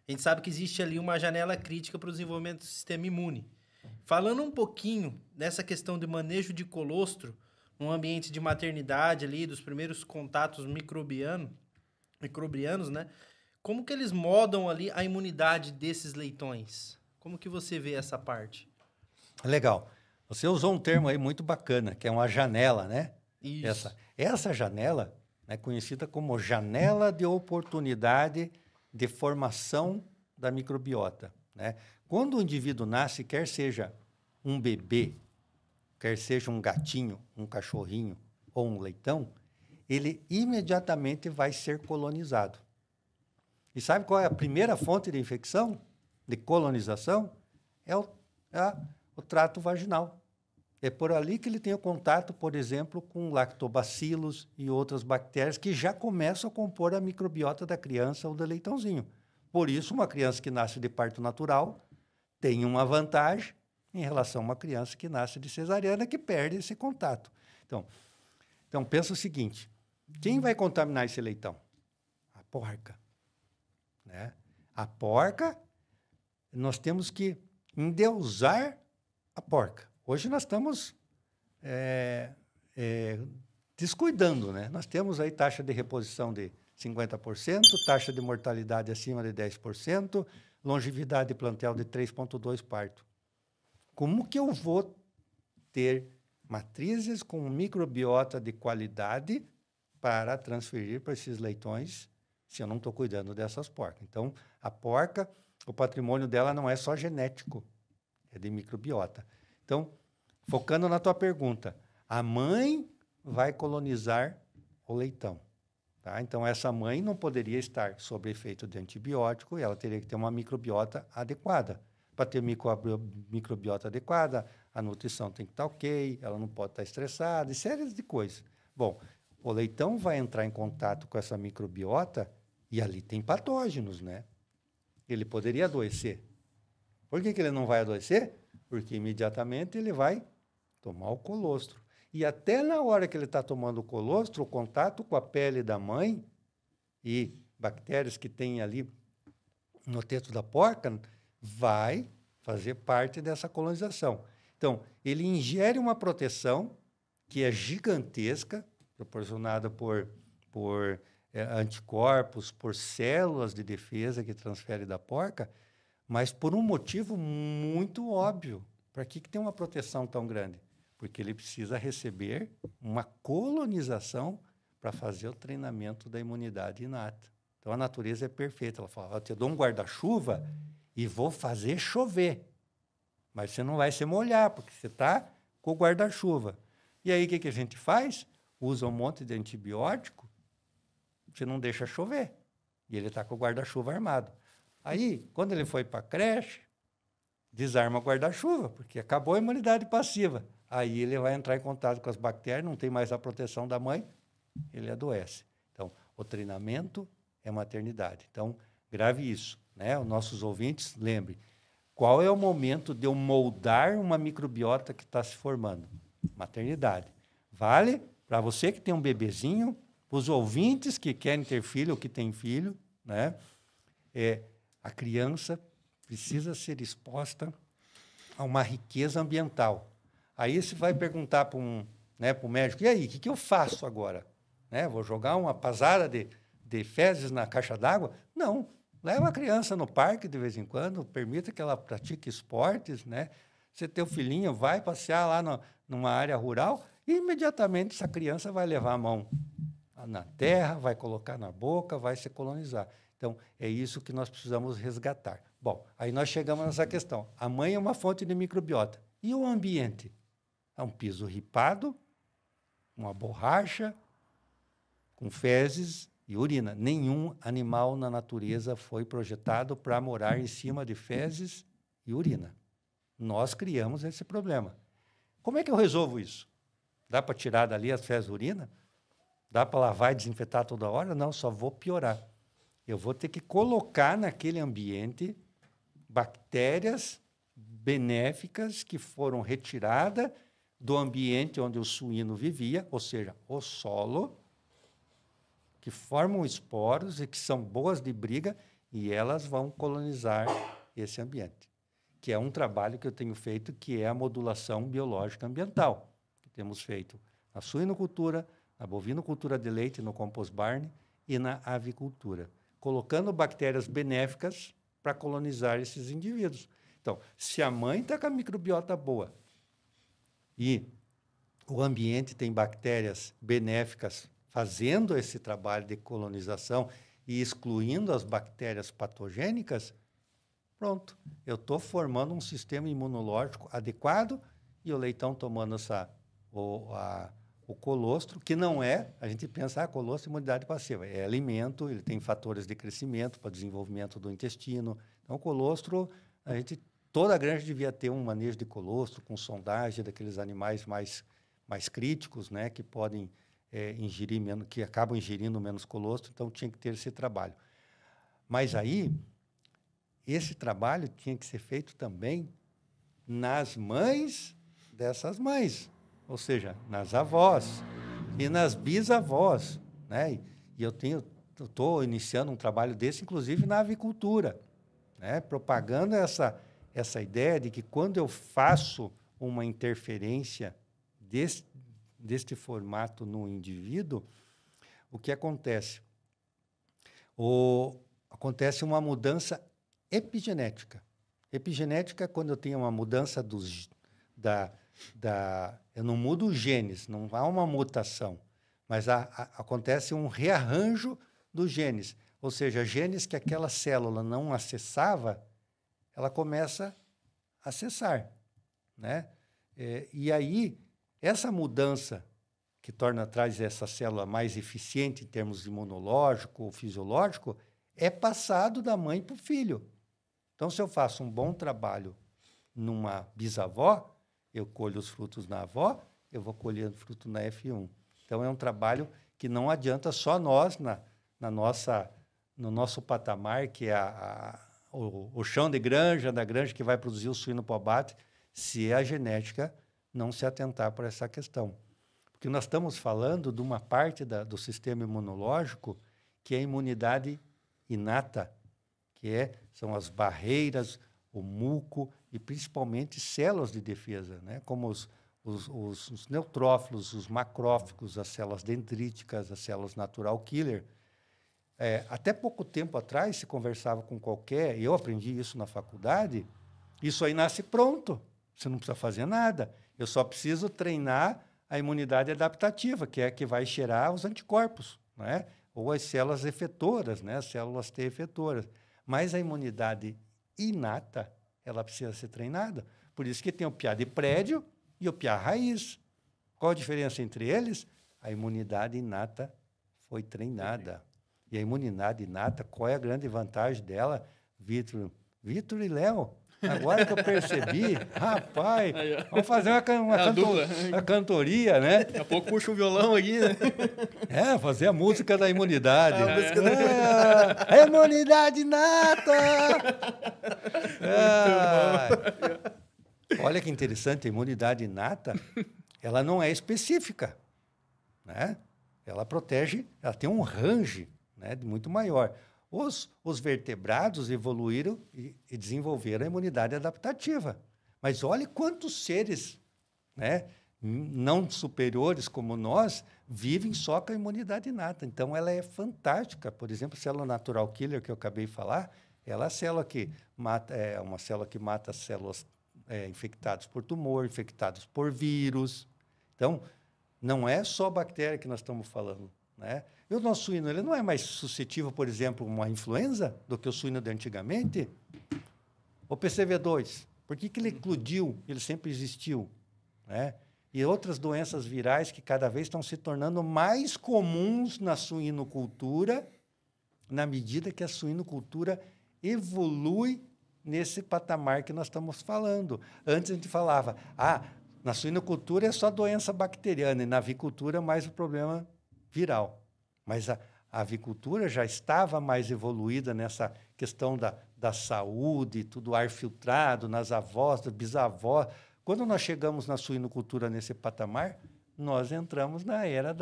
A gente sabe que existe ali uma janela crítica para o desenvolvimento do sistema imune. Falando um pouquinho dessa questão de manejo de colostro, no ambiente de maternidade ali, dos primeiros contatos microbianos, né? Como que eles modam ali a imunidade desses leitões? Como que você vê essa parte? Legal. Você usou um termo aí muito bacana, que é uma janela, né? Isso. Essa janela é conhecida como janela de oportunidade de formação da microbiota, né? Quando o indivíduo nasce, quer seja um bebê, quer seja um gatinho, um cachorrinho ou um leitão, ele imediatamente vai ser colonizado. E sabe qual é a primeira fonte de infecção, de colonização? É o trato vaginal. É por ali que ele tem o contato, por exemplo, com lactobacilos e outras bactérias que já começam a compor a microbiota da criança ou do leitãozinho. Por isso, uma criança que nasce de parto natural tem uma vantagem em relação a uma criança que nasce de cesariana, que perde esse contato. Então pensa o seguinte, quem vai contaminar esse leitão? A porca. Né? A porca, nós temos que endeusar a porca. Hoje nós estamos descuidando, né? Nós temos aí taxa de reposição de 50%, taxa de mortalidade acima de 10%, longevidade de plantel de 3,2 parto. Como que eu vou ter matrizes com microbiota de qualidade para transferir para esses leitões se eu não estou cuidando dessas porcas? Então, a porca, o patrimônio dela não é só genético, é de microbiota. Então, focando na tua pergunta, a mãe vai colonizar o leitão. Tá? Então, essa mãe não poderia estar sob efeito de antibiótico e ela teria que ter uma microbiota adequada. Para ter microbiota adequada, a nutrição tem que estar ok, ela não pode estar estressada, e séries de coisas. Bom, o leitão vai entrar em contato com essa microbiota e ali tem patógenos, né? Ele poderia adoecer. Por que ele não vai adoecer? Porque imediatamente ele vai tomar o colostro. E até na hora que ele está tomando o colostro, o contato com a pele da mãe e bactérias que tem ali no teto da porca vai fazer parte dessa colonização. Então, ele ingere uma proteção que é gigantesca, proporcionada por anticorpos, por células de defesa que transfere da porca, mas por um motivo muito óbvio. Para que tem uma proteção tão grande? Porque ele precisa receber uma colonização para fazer o treinamento da imunidade inata. Então, a natureza é perfeita. Ela fala, eu te dou um guarda-chuva e vou fazer chover. Mas você não vai se molhar, porque você está com o guarda-chuva. E aí, o que a gente faz? Usa um monte de antibiótico, você não deixa chover. E ele está com o guarda-chuva armado. Aí, quando ele foi para a creche, desarma o guarda-chuva, porque acabou a imunidade passiva. Aí ele vai entrar em contato com as bactérias, não tem mais a proteção da mãe, ele adoece. Então, o treinamento é maternidade. Então, grave isso, né? Os nossos ouvintes, lembrem, qual é o momento de eu moldar uma microbiota que está se formando? Maternidade. Vale para você que tem um bebezinho, para os ouvintes que querem ter filho ou que têm filho, né? A criança precisa ser exposta a uma riqueza ambiental. Aí você vai perguntar para o médico, e aí, o que eu faço agora? Né? Vou jogar uma pasada de fezes na caixa d'água? Não. Leva a criança no parque de vez em quando, permita que ela pratique esportes, né? Você teu filhinho vai passear lá numa área rural e imediatamente essa criança vai levar a mão na terra, vai colocar na boca, vai se colonizar. Então, é isso que nós precisamos resgatar. Bom, aí nós chegamos nessa questão. A mãe é uma fonte de microbiota. E o ambiente? É um piso ripado, uma borracha, com fezes e urina. Nenhum animal na natureza foi projetado para morar em cima de fezes e urina. Nós criamos esse problema. Como é que eu resolvo isso? Dá para tirar dali as fezes e urina? Dá para lavar e desinfetar toda hora? Não, só vou piorar. Eu vou ter que colocar naquele ambiente bactérias benéficas que foram retiradas do ambiente onde o suíno vivia, ou seja, o solo, que formam esporos e que são boas de briga, e elas vão colonizar esse ambiente, que é um trabalho que eu tenho feito, que é a modulação biológica ambiental, que temos feito na suinocultura, na bovinocultura de leite, no compost barn e na avicultura, colocando bactérias benéficas para colonizar esses indivíduos. Então, se a mãe está com a microbiota boa e o ambiente tem bactérias benéficas fazendo esse trabalho de colonização e excluindo as bactérias patogênicas, pronto, eu estou formando um sistema imunológico adequado e o leitão tomando o colostro, que não é, a gente pensa, colostro é imunidade passiva, é alimento, ele tem fatores de crescimento para desenvolvimento do intestino. Então, o colostro, toda a granja devia ter um manejo de colostro com sondagem daqueles animais mais críticos, né, que podem ingerir menos, que acabam ingerindo menos colostro, então tinha que ter esse trabalho. Mas aí, esse trabalho tinha que ser feito também nas mães dessas mães, ou seja, nas avós e nas bisavós, né? E eu estou iniciando um trabalho desse, inclusive na avicultura, né? Propagando essa ideia de que quando eu faço uma interferência deste formato no indivíduo, o que acontece? Acontece uma mudança epigenética. Epigenética é quando eu tenho uma mudança eu não mudo os genes, não há uma mutação, mas acontece um rearranjo dos genes. Ou seja, genes que aquela célula não acessava, ela começa a acessar, né? E aí, essa mudança que traz essa célula mais eficiente em termos imunológico ou fisiológico, é passado da mãe para o filho. Então, se eu faço um bom trabalho numa bisavó, eu colho os frutos na avó, eu vou colher fruto na F1. Então, é um trabalho que não adianta só nós, no nosso patamar, que é o chão de granja, da granja que vai produzir o suíno para o abate, se a genética não se atentar para essa questão. Porque nós estamos falando de uma parte do sistema imunológico que é a imunidade inata, são as barreiras, o muco e principalmente células de defesa, né? Como os neutrófilos, os macrófagos, as células dendríticas, as células natural killer. Até pouco tempo atrás, se conversava com eu aprendi isso na faculdade, isso aí nasce pronto, você não precisa fazer nada, eu só preciso treinar a imunidade adaptativa, que é a que vai gerar os anticorpos, né? Ou as células efetoras, né? As células T efetoras. Mas a imunidade inata, ela precisa ser treinada. Por isso que tem o piá de prédio e o piá raiz. Qual a diferença entre eles? A imunidade inata foi treinada. E a imunidade inata, qual é a grande vantagem dela? Vitor e Léo, agora que eu percebi, rapaz, vamos fazer uma cantoria, né? Daqui a pouco puxa o violão aqui, né? Fazer a música da imunidade. A imunidade inata! Olha que interessante, a imunidade inata, ela não é específica, né? Ela protege, ela tem um range, né, muito maior. Os vertebrados evoluíram e desenvolveram a imunidade adaptativa. Mas olhe quantos seres, né, não superiores como nós vivem só com a imunidade inata. Então, ela é fantástica. Por exemplo, a célula natural killer, que eu acabei de falar, ela é a célula que uma célula que mata células infectadas por tumor, infectadas por vírus. Então, não é só bactéria que nós estamos falando, né? E o nosso suíno, ele não é mais suscetível, por exemplo, a uma influenza do que o suíno de antigamente? O PCV2, por que ele eclodiu? Ele sempre existiu, né? E outras doenças virais que cada vez estão se tornando mais comuns na suinocultura, na medida que a suinocultura evolui nesse patamar que nós estamos falando. Antes a gente falava, na suinocultura é só doença bacteriana e na avicultura mais o problema viral. Mas a avicultura já estava mais evoluída nessa questão da saúde, tudo ar filtrado, nas avós, das bisavós. Quando nós chegamos na suinocultura nesse patamar, nós entramos na era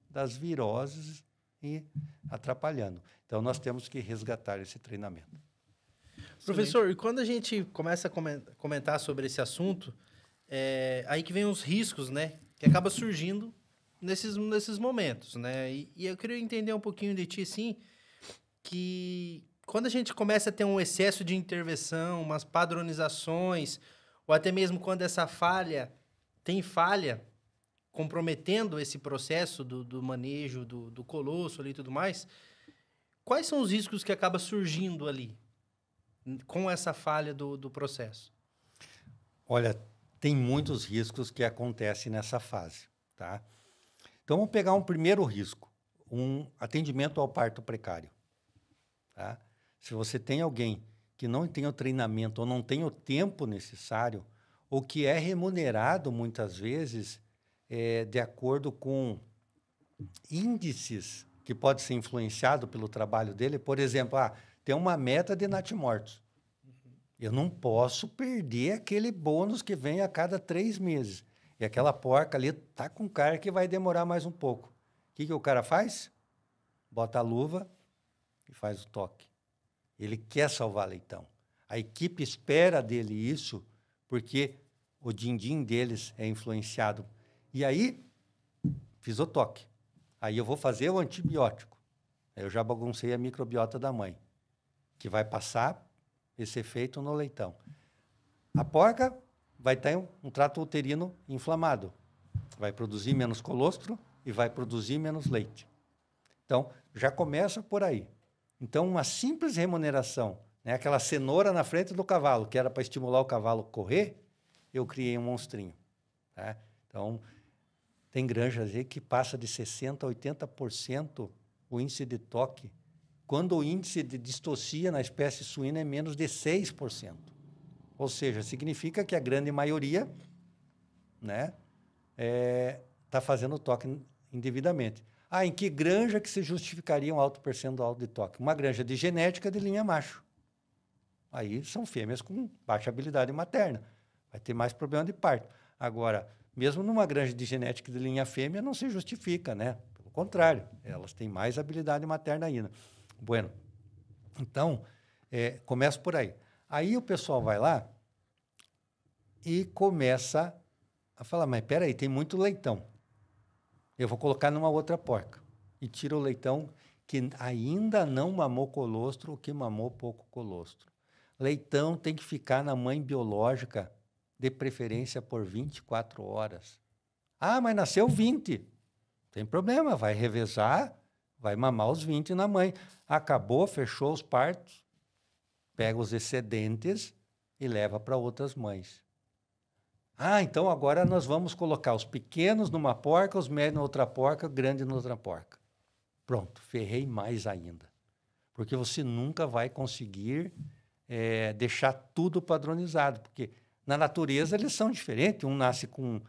das viroses e atrapalhando. Então, nós temos que resgatar esse treinamento. Professor, e quando a gente começa a comentar sobre esse assunto, aí que vem os riscos, né? Que acaba surgindo nesses momentos, né? E eu queria entender um pouquinho de ti, assim, que quando a gente começa a ter um excesso de intervenção, umas padronizações, ou até mesmo quando essa tem falha, comprometendo esse processo do manejo do colosso ali e tudo mais, quais são os riscos que acabam surgindo ali com essa falha do processo? Olha, tem muitos riscos que acontecem nessa fase, tá? Então, vamos pegar um primeiro risco, um atendimento ao parto precário, tá? Se você tem alguém que não tem o treinamento ou não tem o tempo necessário, ou que é remunerado, muitas vezes, de acordo com índices que pode ser influenciado pelo trabalho dele, por exemplo, tem uma meta de natimortos. Eu não posso perder aquele bônus que vem a cada 3 meses. E aquela porca ali está com cara que vai demorar mais um pouco. O que o cara faz? Bota a luva e faz o toque. Ele quer salvar leitão. A equipe espera dele isso, porque o din-din deles é influenciado. E aí, fiz o toque. Aí eu vou fazer o antibiótico. Eu já baguncei a microbiota da mãe, que vai passar esse efeito no leitão. A porca vai ter um trato uterino inflamado. Vai produzir menos colostro e vai produzir menos leite. Então, já começa por aí. Então, uma simples remuneração, né, aquela cenoura na frente do cavalo, que era para estimular o cavalo a correr, eu criei um monstrinho. Tá? Então, tem granjas aí que passa de 60% a 80% o índice de toque, quando o índice de distocia na espécie suína é menos de 6%. Ou seja, significa que a grande maioria, né, está fazendo toque indevidamente. Em que granja que se justificaria um alto percentual de toque? Uma granja de genética de linha macho. Aí são fêmeas com baixa habilidade materna. Vai ter mais problema de parto. Agora, mesmo numa granja de genética de linha fêmea, não se justifica, né? Pelo contrário, elas têm mais habilidade materna ainda. Bueno, então, começa por aí. Aí o pessoal vai lá e começa a falar, mas espera aí, tem muito leitão. Eu vou colocar numa outra porca. E tira o leitão que ainda não mamou colostro ou que mamou pouco colostro. Leitão tem que ficar na mãe biológica, de preferência por 24 horas. Mas nasceu 20. Não tem problema, vai revezar, vai mamar os 20 na mãe. Acabou, fechou os partos, pega os excedentes e leva para outras mães. Então agora nós vamos colocar os pequenos numa porca, os médios na outra porca, o grande na outra porca. Pronto, ferrei mais ainda. Porque você nunca vai conseguir deixar tudo padronizado, porque na natureza eles são diferentes. Um nasce com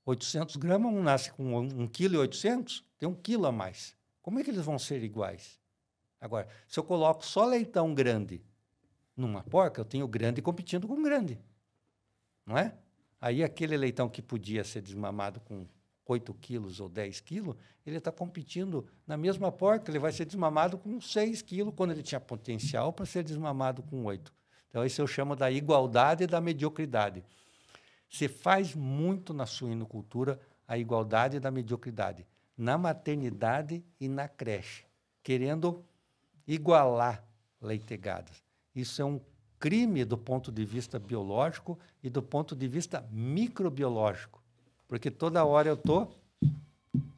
800 gramas, um nasce com 1,8 kg, tem 1 quilo a mais. Como é que eles vão ser iguais? Agora, se eu coloco só leitão grande numa porca, eu tenho grande competindo com grande. Não é? Aí aquele leitão que podia ser desmamado com 8 quilos ou 10 quilos, ele está competindo na mesma porca, ele vai ser desmamado com 6 quilos, quando ele tinha potencial para ser desmamado com 8. Então, isso eu chamo da igualdade e da mediocridade. Se faz muito na suinocultura a igualdade da mediocridade, na maternidade e na creche, querendo igualar leitegadas. Isso é um crime do ponto de vista biológico e do ponto de vista microbiológico, porque toda hora eu estou...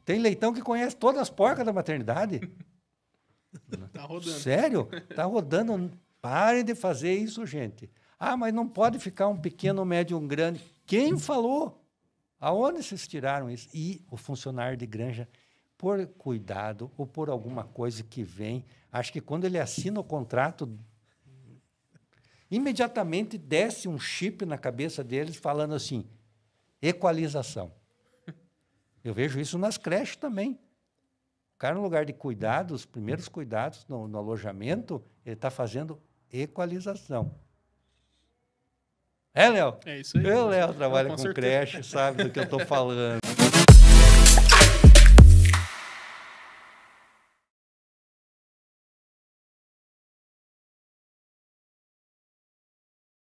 Tem leitão que conhece todas as porcas da maternidade. Tá rodando. Sério? Tá rodando. Parem de fazer isso, gente. Mas não pode ficar um pequeno, um médio, um grande. Quem falou? Aonde vocês tiraram isso? E o funcionário de granja, por cuidado ou por alguma coisa que vem, acho que quando ele assina o contrato, imediatamente desce um chip na cabeça deles falando assim, equalização. Eu vejo isso nas creches também. O cara, no lugar de cuidado, os primeiros cuidados no alojamento, ele está fazendo equalização. Léo? É isso aí. Léo trabalha com com certeza. creche, sabe do que eu estou falando.